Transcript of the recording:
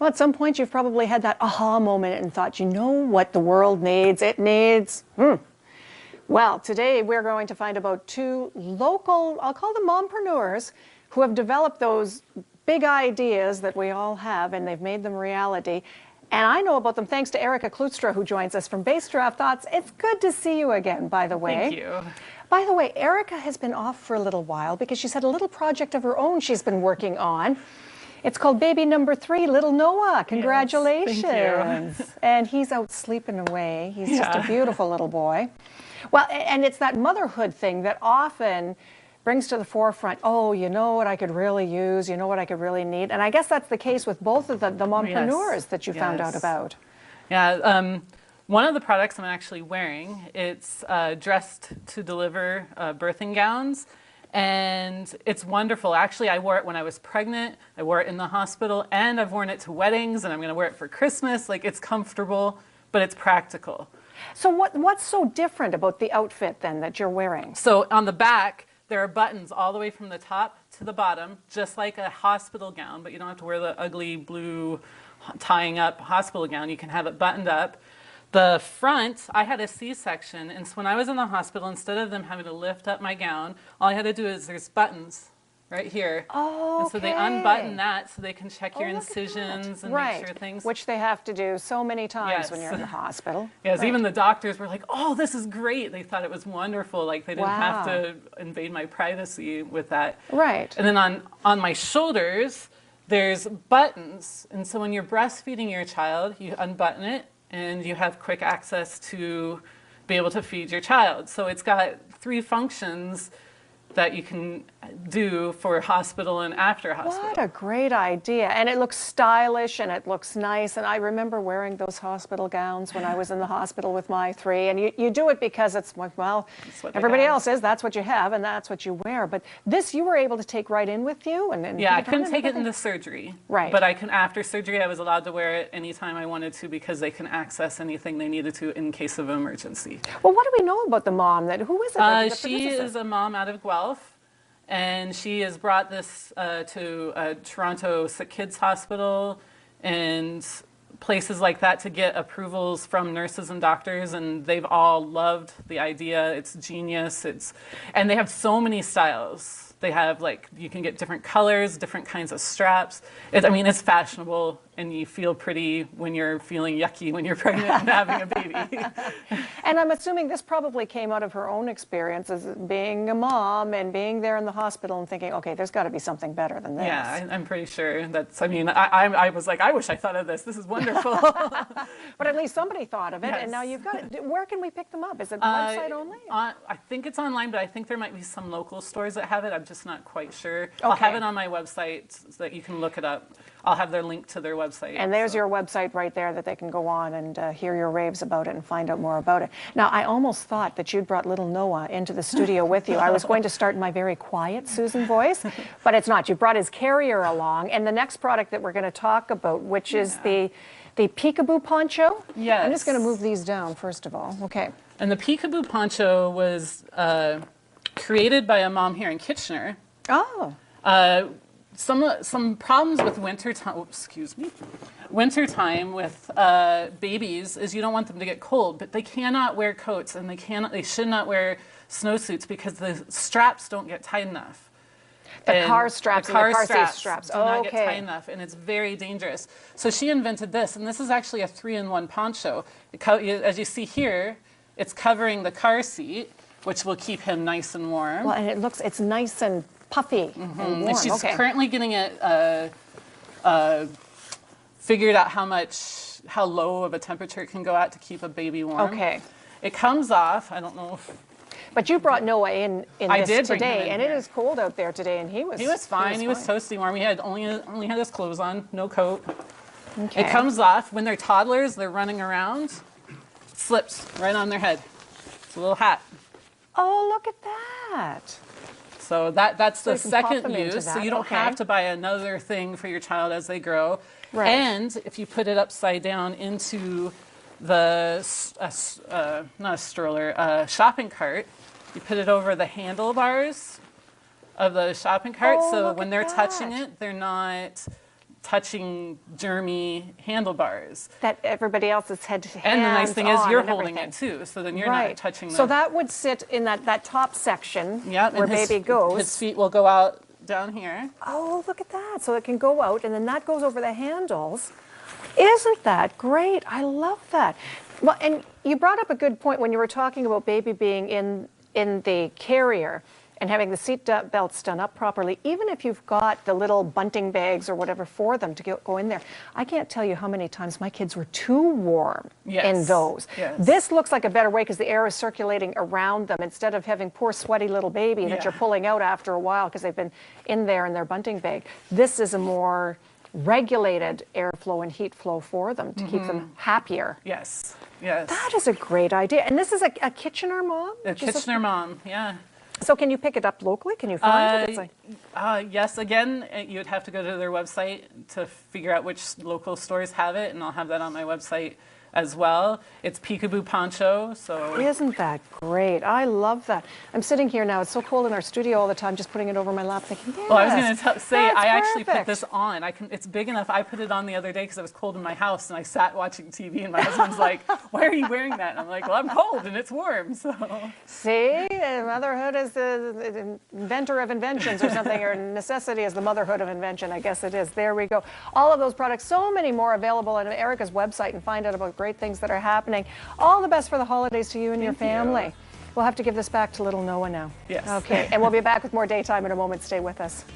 Well, at some point you've probably had that aha moment and thought, you know what the world needs? It needs, Well, today we're going to find about two local, I'll call them mompreneurs, who have developed those big ideas that we all have, and they've made them reality. And I know about them thanks to Erica Klutstra, who joins us from Bassgiraffe Thoughts. It's good to see you again, by the way. Thank you. By the way, Erica has been off for a little while because she's had a little project of her own she's been working on. It's called baby number 3, little Noah. Congratulations. Yes, thank you. And he's out sleeping away. He's just a beautiful little boy. Well, and it's that motherhood thing that often brings to the forefront, oh, you know what I could really use, you know what I could really need. And I guess that's the case with both of the mompreneurs that you found out about. Yeah, one of the products I'm actually wearing, it's dressed to deliver birthing gowns. And it's wonderful. Actually, I wore it when I was pregnant. I wore it in the hospital, and I've worn it to weddings, and I'm going to wear it for Christmas. Like, it's comfortable, but it's practical. So what's so different about the outfit, then, that you're wearing? So on the back, there are buttons all the way from the top to the bottom, just like a hospital gown, but you don't have to wear the ugly blue tying up hospital gown. You can have it buttoned up. The front, I had a C-section, and so when I was in the hospital, instead of them having to lift up my gown, all I had to do is there's buttons right here. Oh, and so they unbutton that so they can check your incisions and make sure things... Which they have to do so many times when you're in the hospital. Yes, even the doctors were like, oh, this is great. They thought it was wonderful. Like, they didn't have to invade my privacy with that. Right. And then on my shoulders, there's buttons. And so when you're breastfeeding your child, you unbutton it, and you have quick access to be able to feed your child. So it's got 3 functions that you can do for hospital and after hospital. What a great idea. And it looks stylish and it looks nice. And I remember wearing those hospital gowns when I was in the hospital with my 3. And you do it because it's, well, everybody else is. That's what you have and that's what you wear. But this you were able to take right in with you? And yeah, I couldn't take it into surgery. Right. But after surgery, I was allowed to wear it anytime I wanted to because they can access anything they needed to in case of an emergency. Well, what do we know about the mom? Who is it? She is a mom out of Guelph. And she has brought this to Toronto Sick Kids Hospital and places like that to get approvals from nurses and doctors, and they've all loved the idea. It's genius. And they have so many styles. They have, like, you can get different colors, different kinds of straps. I mean, it's fashionable, and you feel pretty when you're feeling yucky when you're pregnant and having a baby. And I'm assuming this probably came out of her own experience as being a mom and being there in the hospital and thinking, okay, there's got to be something better than this. Yeah, I'm pretty sure that's, I mean, I was like, I wish I thought of this. This is wonderful. But at least somebody thought of it, and now you've got it. Where can we pick them up? Is it website only? I think it's online, but I think there might be some local stores that have it. I'm just not quite sure. Okay. I'll have it on my website so that you can look it up. I'll have their link to their website. And there's your website right there that they can go on and hear your raves about it and find out more about it. Now, I almost thought that you'd brought little Noah into the studio with you. I was going to start in my very quiet Susan voice, but it's not. You brought his carrier along. And the next product that we're going to talk about, which is the Peekaboo Poncho. Yes. I'm just going to move these down, first of all. Okay. And the Peekaboo Poncho was created by a mom here in Kitchener. Oh. Some problems with wintertime, wintertime with babies is you don't want them to get cold, but they cannot wear coats and they should not wear snowsuits because the straps don't get tight enough. The car straps do not okay. get tight enough, and it's very dangerous. So she invented this, and this is actually a 3-in-1 poncho. As you see here, it's covering the car seat, which will keep him nice and warm. Well, and it's nice and puffy and warm. And she's currently getting it figured out how low of a temperature it can go out to keep a baby warm. Okay. It comes off. I don't know if... But you brought Noah in this today, and it is cold out there today, and he was fine. He was toasty warm. He had only had his clothes on, no coat. Okay. It comes off when they're toddlers. They're running around. It slips right on their head. It's a little hat. Oh, look at that! So that's the second use. So you don't have to buy another thing for your child as they grow. Right. And if you put it upside down into the not a stroller, shopping cart, you put it over the handlebars of the shopping cart, so when they're touching it, they're not touching germy handlebars. That everybody else's head to And the nice thing is on you're and holding everything. it too, so then you're Right. not touching the... So that would sit in that top section Yep, where and his, baby goes. His feet will go out down here. Oh, look at that. So it can go out, and then that goes over the handles. Isn't that great? I love that. Well, and you brought up a good point when you were talking about baby being in the carrier and having the seat belts done up properly. Even if you've got the little bunting bags or whatever for them to go in there, I can't tell you how many times my kids were too warm in those. Yes. This looks like a better way because the air is circulating around them instead of having poor sweaty little baby that you're pulling out after a while because they've been in there in their bunting bag. This is a more regulated airflow and heat flow for them to keep them happier. Yes, yes. That is a great idea. And this is a Kitchener mom? A Kitchener mom, yeah. So can you pick it up locally? Can you find it? It's like, Yes, again, you would have to go to their website to figure out which local stores have it, and I'll have that on my website as well. It's Peekaboo Poncho, so... Isn't that great? I love that. I'm sitting here now. It's so cold in our studio all the time, just putting it over my lap, thinking, yes, Well, I was going to say, that's I actually put perfect. this on. It's big enough. I put it on the other day because it was cold in my house, and I sat watching TV, and my husband's like, why are you wearing that? And I'm like, well, I'm cold, and it's warm, so... See, motherhood is the inventor of inventions or something, or necessity is the motherhood of invention. I guess it is. There we go. All of those products, so many more available on Erica's website, and find out about great things that are happening. All the best for the holidays to you and your family. You. We'll have to give this back to little Noah now. Yes. Okay, and we'll be back with more Daytime in a moment. Stay with us.